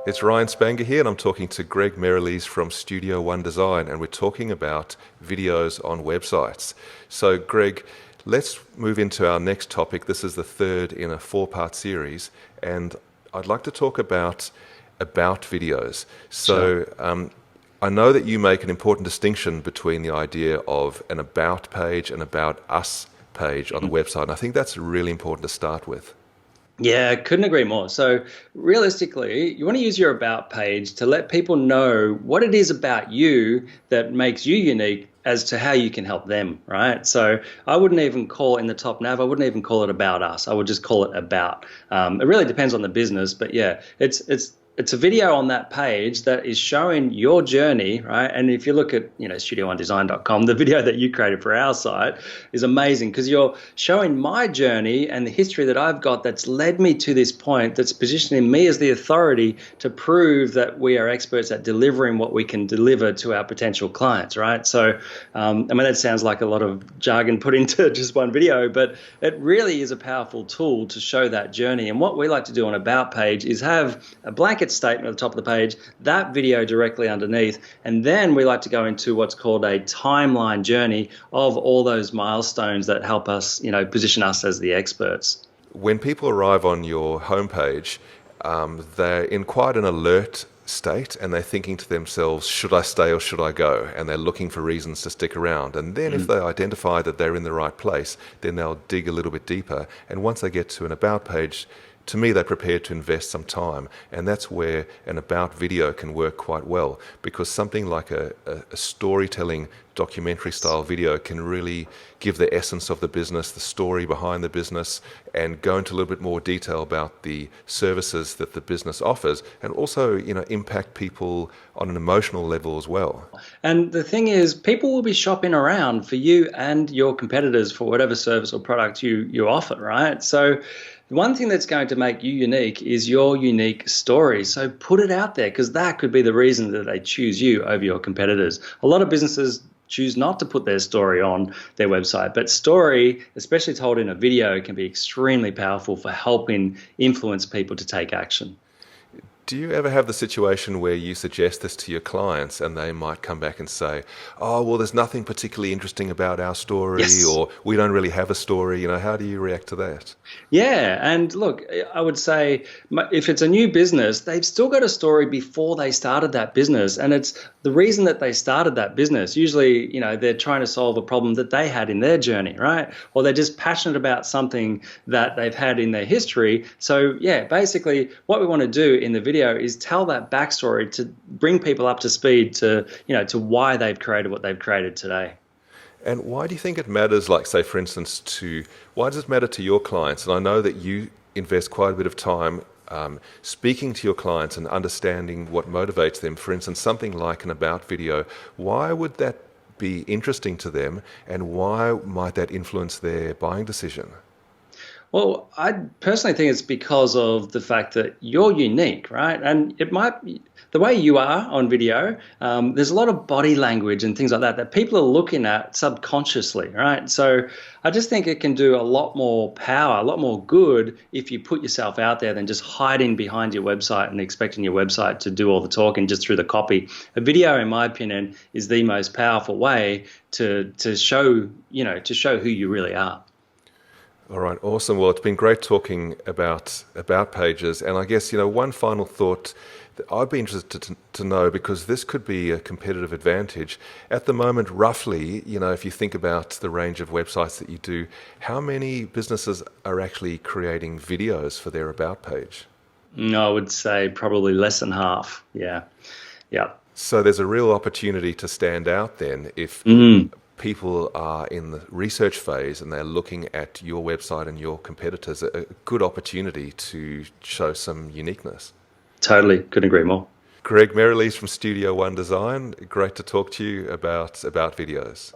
It's Ryan Spanger here, and I'm talking to Greg Merrilees from Studio One Design, and we're talking about videos on websites. So, Greg, let's move into our next topic. This is the third in a four-part series, and I'd like to talk about videos. So, Sure. I know that you make an important distinction between the idea of an about page and about us page on the website, and I think that's really important to start with. Yeah, couldn't agree more. So, realistically, you want to use your about page to let people know what it is about you that makes you unique as to how you can help them, right? So, I wouldn't even call it in the top nav, I wouldn't even call it about us. I would just call it about. It really depends on the business, but yeah, it's a video on that page that is showing your journey, right? And if you look at, studio1design.com, the video that you created for our site is amazing because you're showing my journey and the history that I've got that's led me to this point, that's positioning me as the authority to prove that we are experts at delivering what we can deliver to our potential clients, right? So, that sounds like a lot of jargon put into just one video, but it really is a powerful tool to show that journey. And what we like to do on About page is have a blanket statement at the top of the page, that video directly underneath, and then we like to go into what's called a timeline journey of all those milestones that help us, position us as the experts. When people arrive on your homepage, they're in quite an alert state and they're thinking to themselves, should I stay or should I go? And they're looking for reasons to stick around. And then if they identify that they're in the right place, then they'll dig a little bit deeper. And once they get to an about page, to me, they're prepared to invest some time. And that's where an about video can work quite well, because something like a storytelling documentary style video can really give the essence of the business, the story behind the business, and go into a little bit more detail about the services that the business offers, and also, impact people on an emotional level as well. And the thing is, people will be shopping around for you and your competitors for whatever service or product you offer, right? So the one thing that's going to make you unique is your unique story. So put it out there, because that could be the reason that they choose you over your competitors. A lot of businesses choose not to put their story on their website, but story, especially told in a video, can be extremely powerful for helping influence people to take action. Do you ever have the situation where you suggest this to your clients and they might come back and say, oh, well, there's nothing particularly interesting about our story, Yes. or we don't really have a story? How do you react to that? Yeah, and look, I would say if it's a new business, they've still got a story before they started that business, and it's the reason that they started that business. Usually, they're trying to solve a problem that they had in their journey, right? Or they're just passionate about something that they've had in their history. So, yeah, basically what we want to do in the video is tell that backstory to bring people up to speed to why they've created what they've created today. And why do you think it matters, like, say, for instance, why does it matter to your clients? And I know that you invest quite a bit of time speaking to your clients and understanding what motivates them. For instance, something like an about video, why would that be interesting to them, and why might that influence their buying decision? Well, I personally think it's because of the fact that you're unique, right? And it might be the way you are on video. There's a lot of body language and things like that people are looking at subconsciously, right? So I just think it can do a lot more power, a lot more good if you put yourself out there than just hiding behind your website and expecting your website to do all the talking just through the copy. A video, in my opinion, is the most powerful way to show, to show who you really are. All right, awesome. Well, it's been great talking about pages, and I guess one final thought that I'd be interested to know, because this could be a competitive advantage at the moment. Roughly, if you think about the range of websites that you do, how many businesses are actually creating videos for their about page? No, I would say probably less than half. Yeah, yeah. So there's a real opportunity to stand out then if people are in the research phase and they're looking at your website and your competitors, a good opportunity to show some uniqueness. Totally, couldn't agree more. Greg Merrilees from Studio One Design, great to talk to you about videos.